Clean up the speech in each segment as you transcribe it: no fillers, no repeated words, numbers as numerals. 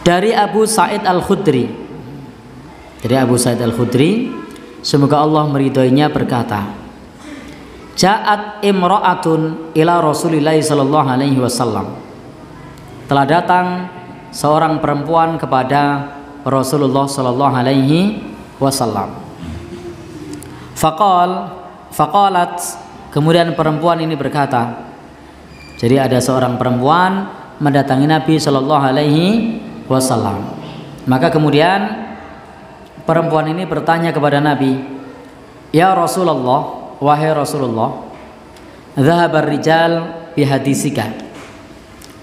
Dari Abu Sa'id Al-Khudri, semoga Allah meridhoinya, berkata, Ja'at imra'atun ila Rasulillah sallallahu alaihi wasallam. Telah datang seorang perempuan kepada Rasulullah sallallahu alaihi wasallam. Faqalat, kemudian perempuan ini berkata, jadi ada seorang perempuan mendatangi Nabi sallallahu alaihi wasallam. Maka kemudian perempuan ini bertanya kepada Nabi, Ya Rasulullah, wahai Rasulullah, dhahabar rijal bihadisika.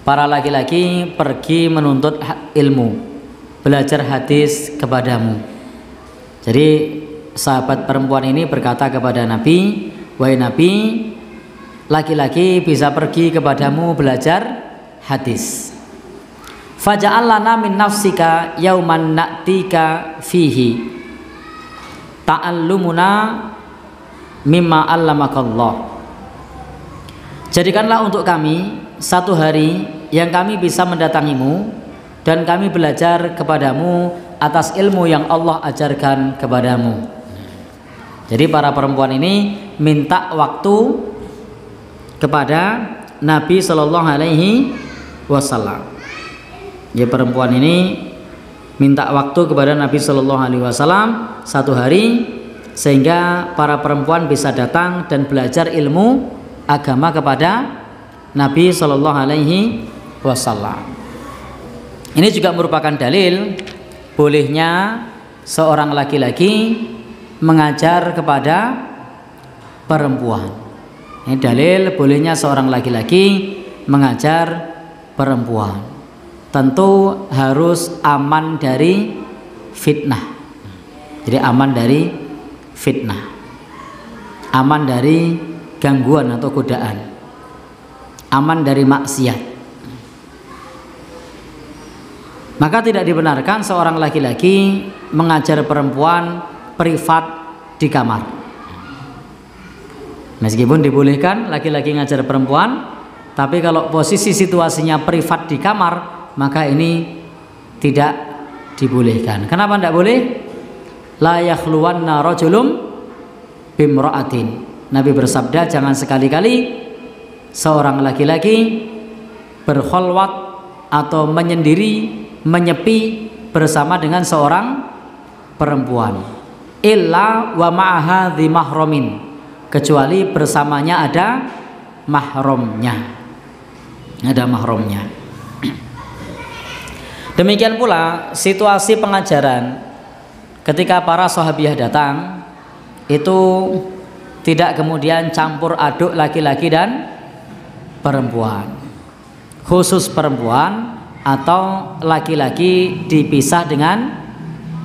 Para laki-laki pergi menuntut ilmu, belajar hadis kepadamu. Jadi sahabat perempuan ini berkata kepada Nabi, wahai Nabi, laki-laki bisa pergi kepadamu belajar hadis. Faja'al lana min nafsika yauman na'tika fihi ta'allumuna mimma 'allamakallah. Jadikanlah untuk kami satu hari yang kami bisa mendatangimu dan kami belajar kepadamu atas ilmu yang Allah ajarkan kepadamu. Jadi para perempuan ini minta waktu kepada Nabi Shallallahu Alaihi Wasallam. Ya, perempuan ini minta waktu kepada Nabi Shallallahu Alaihi Wasallam satu hari sehingga para perempuan bisa datang dan belajar ilmu agama kepada Nabi Shallallahu Alaihi Wasallam. Ini juga merupakan dalil bolehnya seorang laki-laki mengajar kepada perempuan. Ini dalil bolehnya seorang laki-laki mengajar perempuan. Tentu harus aman dari fitnah. Jadi aman dari fitnah, aman dari gangguan atau godaan, aman dari maksiat. Maka tidak dibenarkan seorang laki-laki mengajar perempuan privat di kamar. Meskipun dibolehkan laki-laki ngajar perempuan, tapi kalau posisi situasinya privat di kamar, maka ini tidak dibolehkan. Kenapa tidak boleh? La yakhluwanna rajulum bimra'atin. Nabi bersabda, jangan sekali-kali seorang laki-laki berkholwat atau menyendiri, menyepi bersama dengan seorang perempuan. Illa wa ma'aha dhi mahramin, kecuali bersamanya ada mahramnya. Ada mahramnya. Demikian pula situasi pengajaran ketika para sahabiah datang itu tidak kemudian campur aduk laki-laki dan perempuan, khusus perempuan atau laki-laki dipisah dengan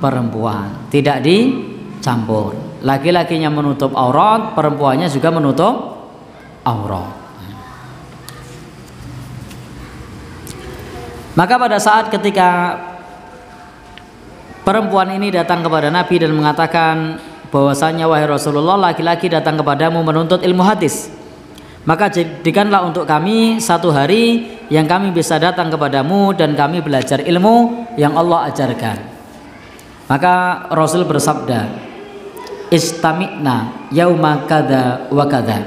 perempuan, tidak dicampur. Laki-lakinya menutup aurat, perempuannya juga menutup aurat. Maka pada saat ketika perempuan ini datang kepada Nabi dan mengatakan bahwasanya, wahai Rasulullah, laki-laki datang kepadamu menuntut ilmu hadis, maka jadikanlah untuk kami satu hari yang kami bisa datang kepadamu dan kami belajar ilmu yang Allah ajarkan. Maka Rasul bersabda, istami'na yauma kada wa kada,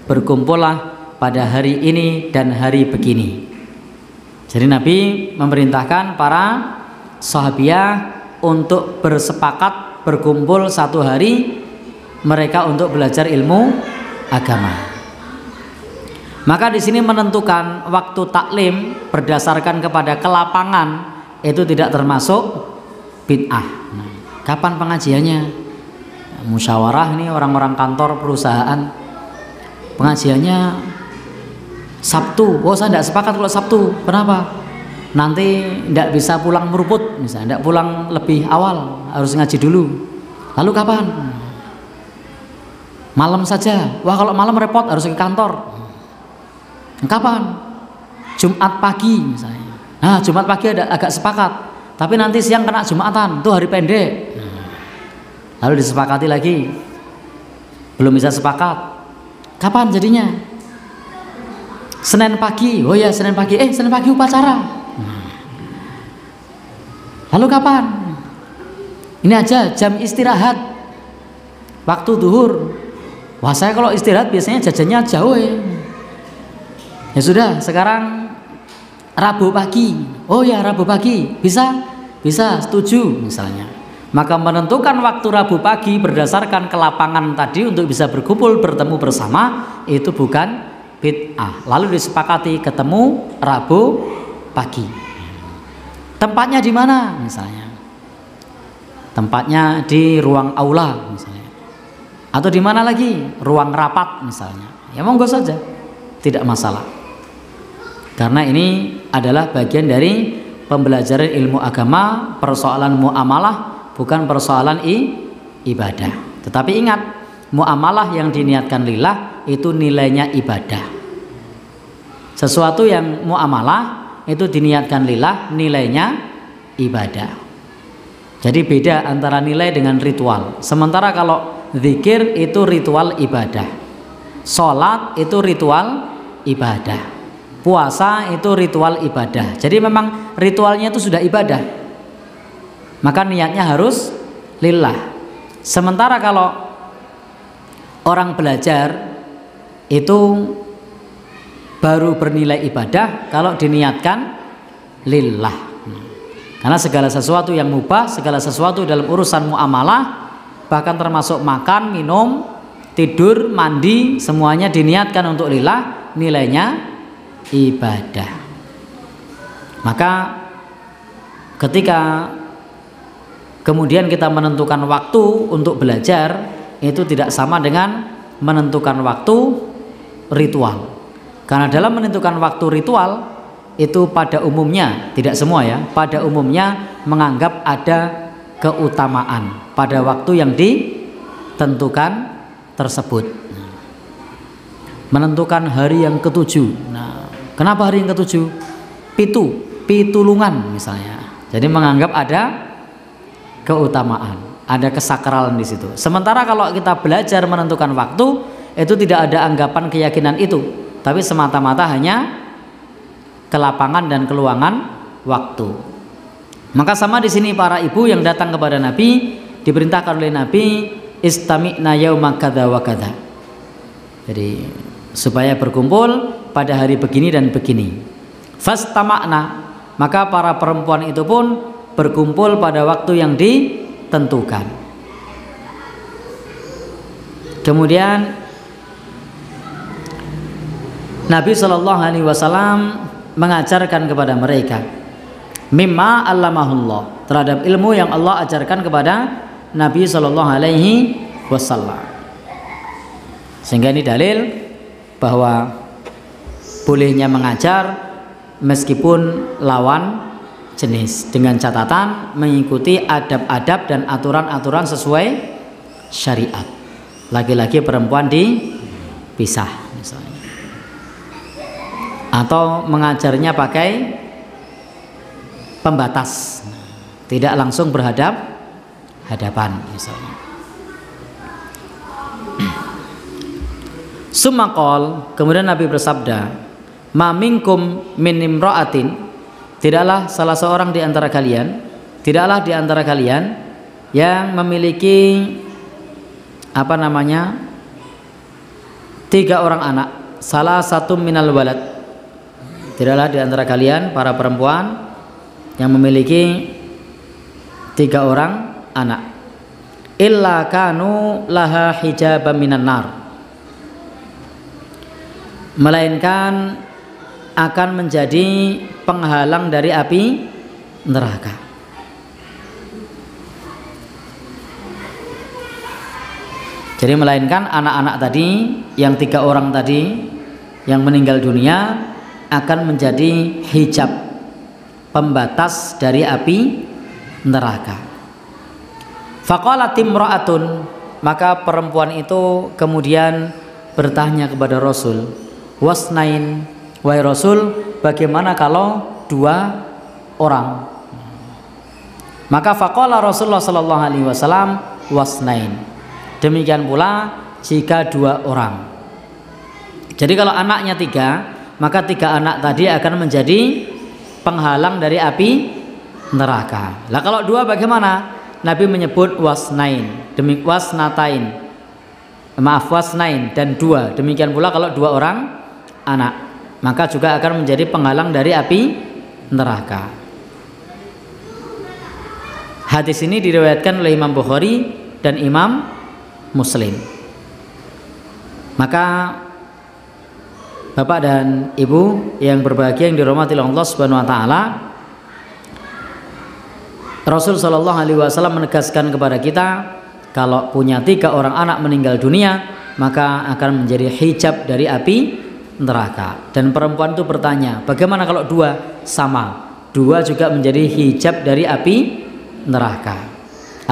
berkumpullah pada hari ini dan hari begini. Jadi Nabi memerintahkan para sahabiah untuk bersepakat berkumpul satu hari mereka untuk belajar ilmu agama. Maka di sini menentukan waktu taklim berdasarkan kepada kelapangan itu tidak termasuk bid'ah. Kapan pengajiannya? Musyawarah nih orang-orang kantor perusahaan, pengajiannya Sabtu. Oh, saya tidak sepakat kalau Sabtu. Kenapa? Nanti tidak bisa pulang meruput, misalnya tidak pulang lebih awal, harus ngaji dulu. Lalu kapan? Malam saja. Wah, kalau malam repot, harus ke kantor. Kapan? Jumat pagi misalnya. Nah, Jumat pagi ada agak sepakat, tapi nanti siang kena Jumatan, itu hari pendek. Lalu disepakati lagi, belum bisa sepakat. Kapan jadinya? Senin pagi. Oh ya, Senin pagi. Senin pagi upacara. Lalu kapan? Ini aja jam istirahat, waktu duhur. Wah, saya kalau istirahat biasanya jajannya jauh ya. Ya sudah, sekarang Rabu pagi. Oh ya, Rabu pagi. Bisa? Bisa, setuju misalnya. Maka menentukan waktu Rabu pagi berdasarkan kelapangan tadi untuk bisa berkumpul bertemu bersama itu bukan bid'ah. Lalu disepakati ketemu Rabu pagi. Tempatnya di mana misalnya? Tempatnya di ruang aula misalnya. Atau di mana lagi? Ruang rapat misalnya. Ya monggo saja. Tidak masalah. Karena ini adalah bagian dari pembelajaran ilmu agama, persoalan muamalah bukan persoalan ibadah. Tetapi ingat, muamalah yang diniatkan lillah itu nilainya ibadah. Sesuatu yang muamalah itu diniatkan lillah nilainya ibadah. Jadi beda antara nilai dengan ritual. Sementara kalau zikir itu ritual ibadah, sholat itu ritual ibadah, puasa itu ritual ibadah. Jadi memang ritualnya itu sudah ibadah, maka niatnya harus lillah. Sementara kalau orang belajar itu baru bernilai ibadah kalau diniatkan lillah. Karena segala sesuatu yang mubah, segala sesuatu dalam urusan muamalah, bahkan termasuk makan, minum, tidur, mandi, semuanya diniatkan untuk lillah, nilainya ibadah. Maka ketika kemudian kita menentukan waktu untuk belajar, itu tidak sama dengan menentukan waktu ritual. Karena dalam menentukan waktu ritual itu pada umumnya, tidak semua ya, pada umumnya menganggap ada keutamaan pada waktu yang ditentukan tersebut. Menentukan hari yang ketujuh. Nah, kenapa hari yang ketujuh? Pitulungan misalnya. Jadi menganggap ada keutamaan, ada kesakralan di situ. Sementara kalau kita belajar menentukan waktu, itu tidak ada anggapan keyakinan itu, tapi semata-mata hanya kelapangan dan keluangan waktu. Maka sama di sini para ibu yang datang kepada Nabi diperintahkan oleh Nabi istami'na yauma kadza wa kadza. Jadi supaya berkumpul pada hari begini dan begini. Fastama'na, maka para perempuan itu pun berkumpul pada waktu yang ditentukan. Kemudian Nabi Shallallahu Alaihi Wasallam mengajarkan kepada mereka mimma allamahullah, terhadap ilmu yang Allah ajarkan kepada Nabi Shallallahu Alaihi Wasallam. Sehingga ini dalil bahwa bolehnya mengajar meskipun lawan jenis, dengan catatan mengikuti adab-adab dan aturan-aturan sesuai syariat. Laki-laki perempuan dipisah misalnya, atau mengajarnya pakai pembatas, tidak langsung berhadapan misalnya. Sumakol, kemudian Nabi bersabda, ma minkum min imra'atin, tidaklah salah seorang di antara kalian, tidaklah di antara kalian yang memiliki apa namanya 3 orang anak, salah satu minal walad, tidaklah di antara kalian para perempuan yang memiliki 3 orang anak, illa kanu laha hijaban minan nar, melainkan akan menjadi penghalang dari api neraka. Jadi melainkan anak-anak tadi, yang 3 orang tadi yang meninggal dunia, akan menjadi hijab, pembatas dari api neraka. Faqalat imra'atun, maka perempuan itu kemudian bertanya kepada Rasul, wasnain, wahai Rasul, bagaimana kalau 2 orang? Maka faqala Rasulullah sallallahu alaihi wasallam wasnain, demikian pula jika 2 orang. Jadi kalau anaknya 3, maka 3 anak tadi akan menjadi penghalang dari api neraka. Lah kalau dua bagaimana? Nabi menyebut wasnain, wasnatain. Maaf, wasnain dan dua. Demikian pula kalau dua orang anak, maka juga akan menjadi penghalang dari api neraka. Hadis ini diriwayatkan oleh Imam Bukhari dan Imam Muslim. Maka Bapak dan Ibu yang berbahagia yang dirahmati Allah Subhanahu wa taala, Rasul sallallahu alaihi wasallam menegaskan kepada kita, kalau punya 3 orang anak meninggal dunia, maka akan menjadi hijab dari api neraka. Dan perempuan itu bertanya, bagaimana kalau 2? Sama, 2 juga menjadi hijab dari api neraka.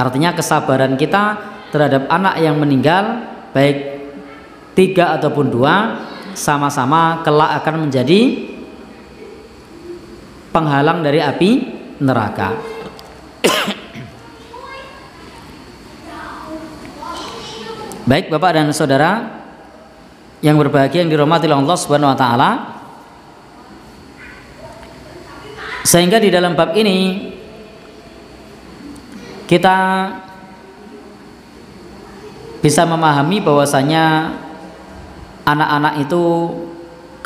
Artinya kesabaran kita terhadap anak yang meninggal, baik 3 ataupun 2, sama-sama kelak akan menjadi penghalang dari api neraka. Baik Bapak dan Saudara yang berbahagia yang dirahmati Allah Subhanahu wa taala, sehingga di dalam bab ini kita bisa memahami bahwasanya anak-anak itu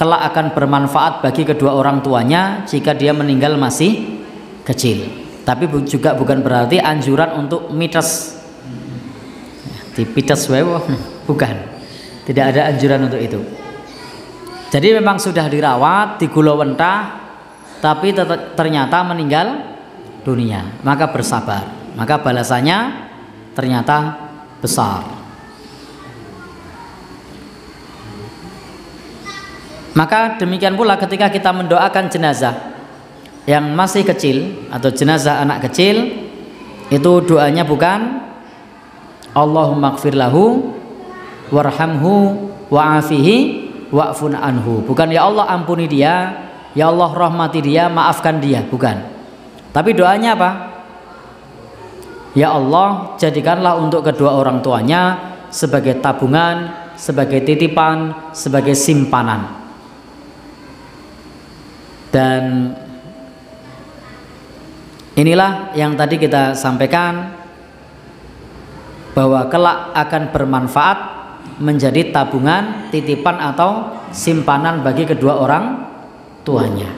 kelak akan bermanfaat bagi kedua orang tuanya jika dia meninggal masih kecil. Tapi juga bukan berarti anjuran untuk mites, dipites wewo, bukan. Tidak ada anjuran untuk itu. Jadi memang sudah dirawat, digulawentah, tapi ternyata meninggal dunia, maka bersabar, maka balasannya ternyata besar. Maka demikian pula ketika kita mendoakan jenazah yang masih kecil atau jenazah anak kecil, itu doanya bukan Allahumma ighfir lahu warhamhu wa'afihi wa'fun anhu, bukan ya Allah ampuni dia, ya Allah rahmati dia, maafkan dia, bukan. Tapi doanya apa? Ya Allah, jadikanlah untuk kedua orang tuanya sebagai tabungan, sebagai titipan, sebagai simpanan. Dan inilah yang tadi kita sampaikan, bahwa kelak akan bermanfaat menjadi tabungan, titipan atau simpanan bagi kedua orang tuanya.